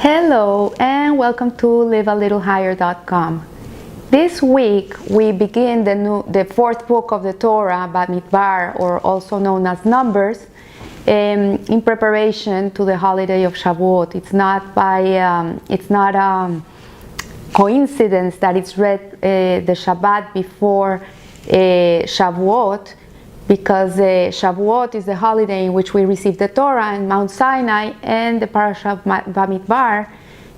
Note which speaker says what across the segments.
Speaker 1: Hello and welcome to livealittlehigher.com. This week we begin the fourth book of the Torah, Bamidbar, or also known as Numbers, in preparation to the holiday of Shavuot. It's not coincidence that it's read the Shabbat before Shavuot, because Shavuot is the holiday in which we receive the Torah in Mount Sinai, and the parasha of Bamidbar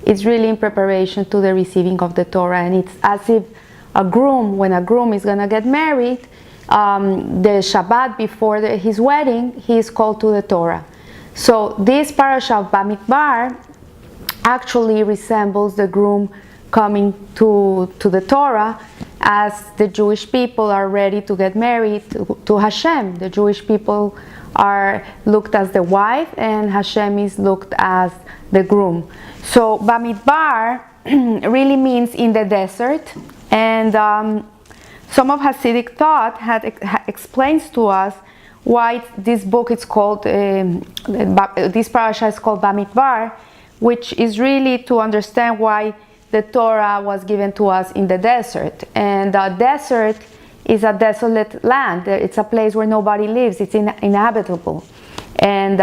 Speaker 1: is really in preparation to the receiving of the Torah. And it's as if when a groom is going to get married, the Shabbat before his wedding, he is called to the Torah. So this parasha of Bamidbar actually resembles the groom coming to the Torah, as the Jewish people are ready to get married to Hashem. The Jewish people are looked as the wife, and Hashem is looked as the groom. So Bamidbar really means in the desert, and some of Hasidic thought explains to us why this book is called, this parasha is called Bamidbar, which is really to understand why the Torah was given to us in the desert. And the desert is a desolate land. It's a place where nobody lives. It's inhabitable. And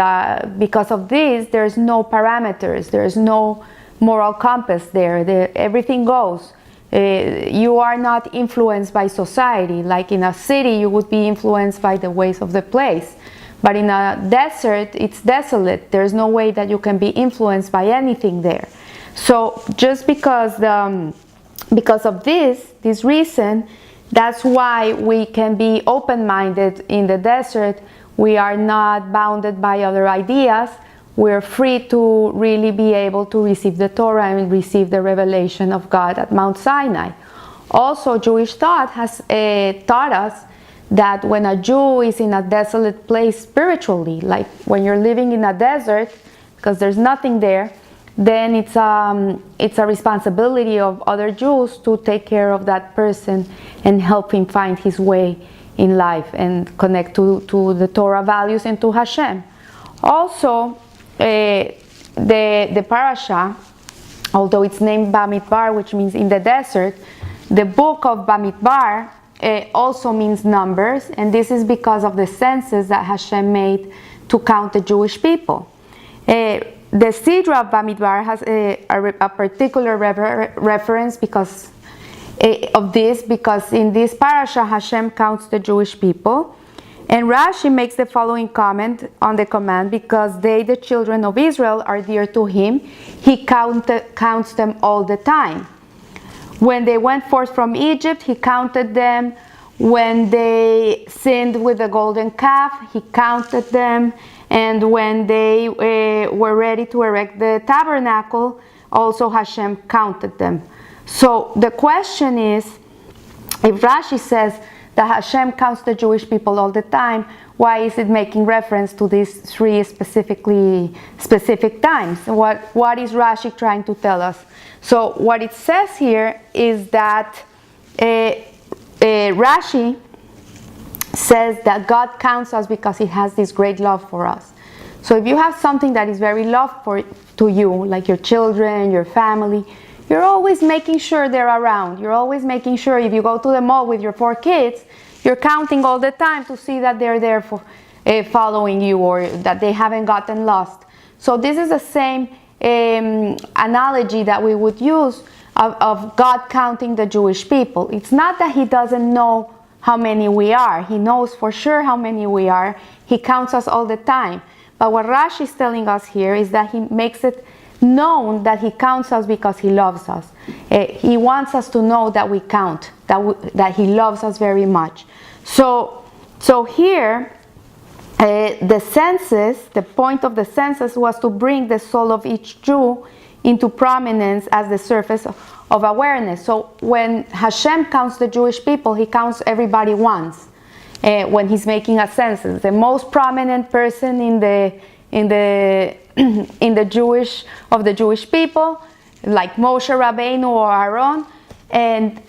Speaker 1: because of this, there's no parameters. There's no moral compass there. Everything goes. You are not influenced by society. Like in a city, you would be influenced by the ways of the place. But in a desert, it's desolate. There's no way that you can be influenced by anything there. So just because of this reason, that's why we can be open-minded in the desert. We are not bounded by other ideas. We're free to really be able to receive the Torah and receive the revelation of God at Mount Sinai. Also, Jewish thought has taught us that when a Jew is in a desolate place spiritually, like when you're living in a desert because there's nothing there, then it's a responsibility of other Jews to take care of that person and help him find his way in life and connect to the Torah values and to Hashem. Also, the parasha, although it's named Bamidbar, which means in the desert, the book of Bamidbar also means numbers, and this is because of the census that Hashem made to count the Jewish people. The Sidra of Bamidbar has a particular reference because of this, because in this parasha Hashem counts the Jewish people. And Rashi makes the following comment on the command: because they, the children of Israel, are dear to him, he counts them all the time. When they went forth from Egypt, he counted them. When they sinned with the golden calf, he counted them. And when they were ready to erect the tabernacle, also Hashem counted them. So the question is, if Rashi says that Hashem counts the Jewish people all the time, why is it making reference to these three specific times? What is Rashi trying to tell us? So what it says here is that Rashi says that God counts us because he has this great love for us. So if you have something that is very loved to you, like your children, your family, you're always making sure they're around. You're always making sure, if you go to the mall with your 4 kids, you're counting all the time to see that they're there for following you, or that they haven't gotten lost. So this is the same analogy that we would use of God counting the Jewish people. It's not that he doesn't know how many we are. He knows for sure how many we are. He counts us all the time. But what Rashi is telling us here is that he makes it known that he counts us because he loves us. He wants us to know that we count, that he loves us very much. So here, the census, the point of the census was to bring the soul of each Jew into prominence as the surface of awareness. So when Hashem counts the Jewish people, he counts everybody once. When he's making a census, the most prominent person in the Jewish people, like Moshe Rabbeinu or Aaron, and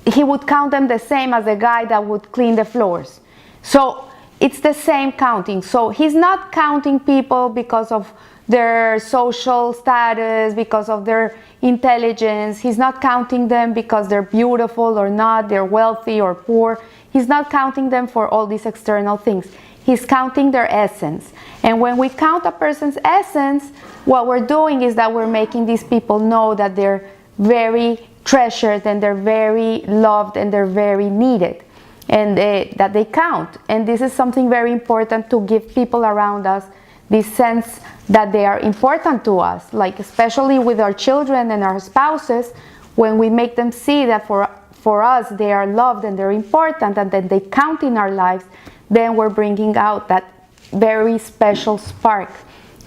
Speaker 1: he would count them the same as the guy that would clean the floors. So it's the same counting. So he's not counting people because of their social status, because of their intelligence. He's not counting them because they're beautiful or not, they're wealthy or poor. He's not counting them for all these external things. He's counting their essence. And when we count a person's essence, what we're doing is that we're making these people know that they're very treasured and they're very loved and they're very needed, and that they count. And this is something very important to give people around us this sense that they are important to us, like especially with our children and our spouses, when we make them see that for us they are loved and they're important and that they count in our lives, then we're bringing out that very special spark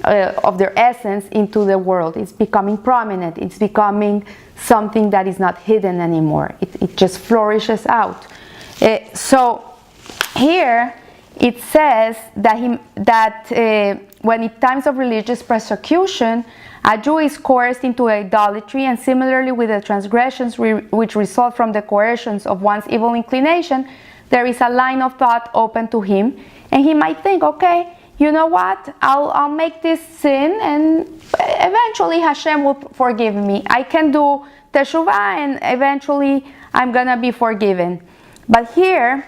Speaker 1: of their essence into the world. It's becoming prominent. It's becoming something that is not hidden anymore. It just flourishes out. So here it says that when in times of religious persecution, a Jew is coerced into idolatry, and similarly with the transgressions which result from the coercions of one's evil inclination, there is a line of thought open to him, and he might think, okay, you know what, I'll make this sin and eventually Hashem will forgive me. I can do teshuvah and eventually I'm gonna be forgiven. But here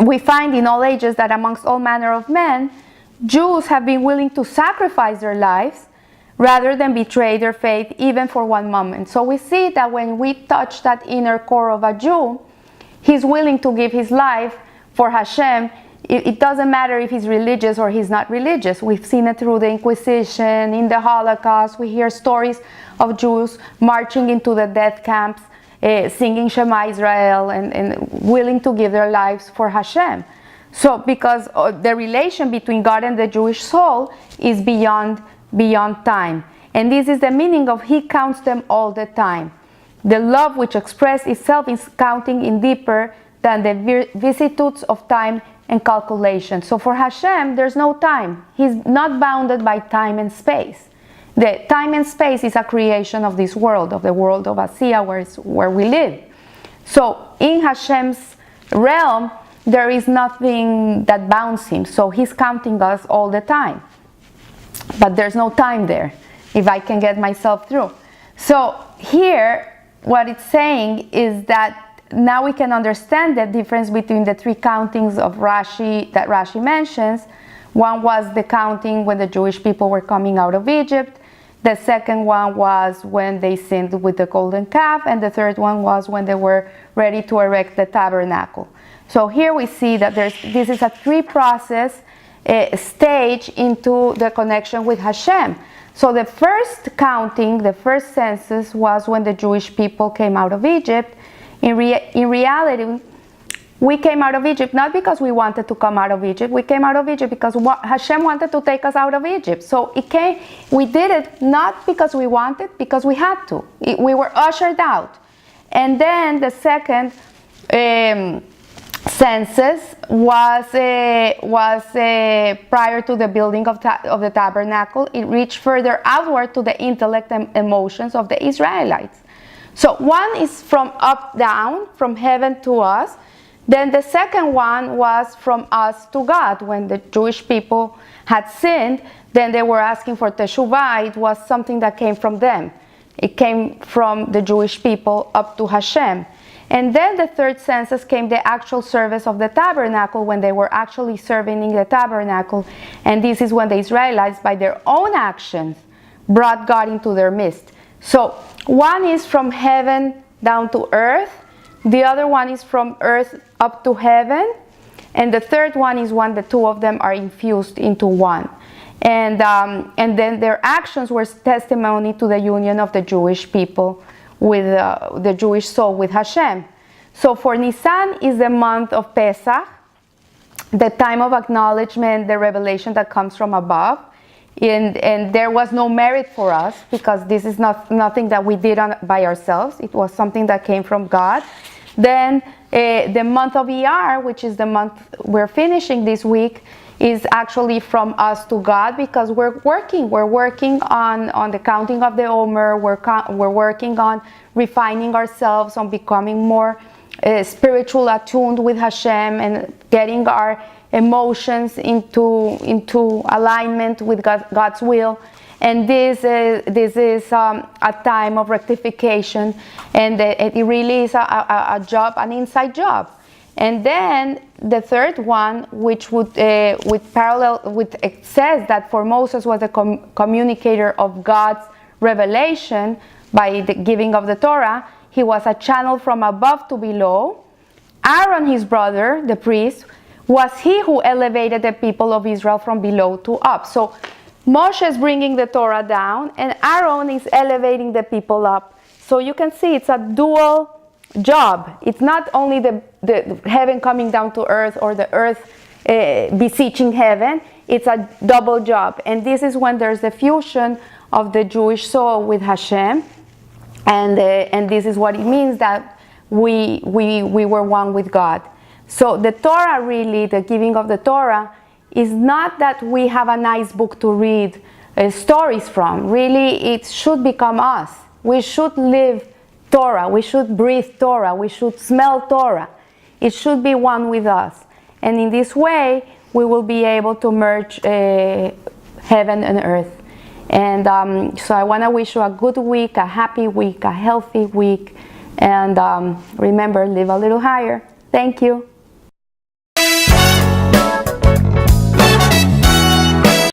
Speaker 1: we find in all ages that amongst all manner of men, Jews have been willing to sacrifice their lives rather than betray their faith even for one moment. So we see that when we touch that inner core of a Jew, he's willing to give his life for Hashem. It doesn't matter if he's religious or he's not religious. We've seen it through the Inquisition, in the Holocaust. We hear stories of Jews marching into the death camps, singing Shema Israel, and willing to give their lives for Hashem. So because the relation between God and the Jewish soul is beyond time. And this is the meaning of he counts them all the time. The love which expresses itself is counting in deeper than the vicissitudes of time and calculation. So for Hashem, there's no time. He's not bounded by time and space. The time and space is a creation of this world, of the world of Asiya, where we live. So in Hashem's realm, there is nothing that bounds him. So he's counting us all the time. But there's no time there, if I can get myself through. So here, what it's saying is that now we can understand the difference between the three countings of Rashi that Rashi mentions. One was the counting when the Jewish people were coming out of Egypt. The second one was when they sinned with the golden calf. And the third one was when they were ready to erect the tabernacle. So here we see that this is a three-process stage into the connection with Hashem. So the first counting, the first census, was when the Jewish people came out of Egypt. In reality, we came out of Egypt not because we wanted to come out of Egypt. We came out of Egypt because Hashem wanted to take us out of Egypt. So we did it not because we wanted, because we had to. We were ushered out. And then the second census was prior to the building of the tabernacle. It reached further outward to the intellect and emotions of the Israelites. So one is from up down, from heaven to us. Then the second one was from us to God. When the Jewish people had sinned, then they were asking for teshuvah. It was something that came from them. It came from the Jewish people up to Hashem. And then the third census came the actual service of the tabernacle, when they were actually serving in the tabernacle. And this is when the Israelites, by their own actions, brought God into their midst. So one is from heaven down to earth. The other one is from earth up to heaven. And the third one is when the two of them are infused into one. And then their actions were testimony to the union of the Jewish people with the Jewish soul with Hashem. So for Nisan is the month of Pesach, the time of acknowledgement, the revelation that comes from above. And there was no merit for us, because this is nothing that we did by ourselves. It was something that came from God. Then the month of Iyar, which is the month we're finishing this week, is actually from us to God, because we're working on the counting of the Omer. We're working on refining ourselves, on becoming more spiritual attuned with Hashem, and getting our emotions into alignment with God's will. And this is a time of rectification, and it really is a job, an inside job. And then the third one, which would with parallel with, it says that for Moses was a communicator of God's revelation by the giving of the Torah. He was a channel from above to below. Aaron, his brother, the priest, was he who elevated the people of Israel from below to up. So Moshe is bringing the Torah down, and Aaron is elevating the people up. So you can see it's a dual job. It's not only the heaven coming down to earth, or the earth beseeching heaven. It's a double job. And this is when there's the fusion of the Jewish soul with Hashem. And this is what it means that we were one with God. So the Torah, really, the giving of the Torah, is not that we have a nice book to read stories from. Really, it should become us. We should live Torah. We should breathe Torah. We should smell Torah. It should be one with us. And in this way, we will be able to merge heaven and earth. And so I want to wish you a good week, a happy week, a healthy week. And remember, live a little higher. Thank you.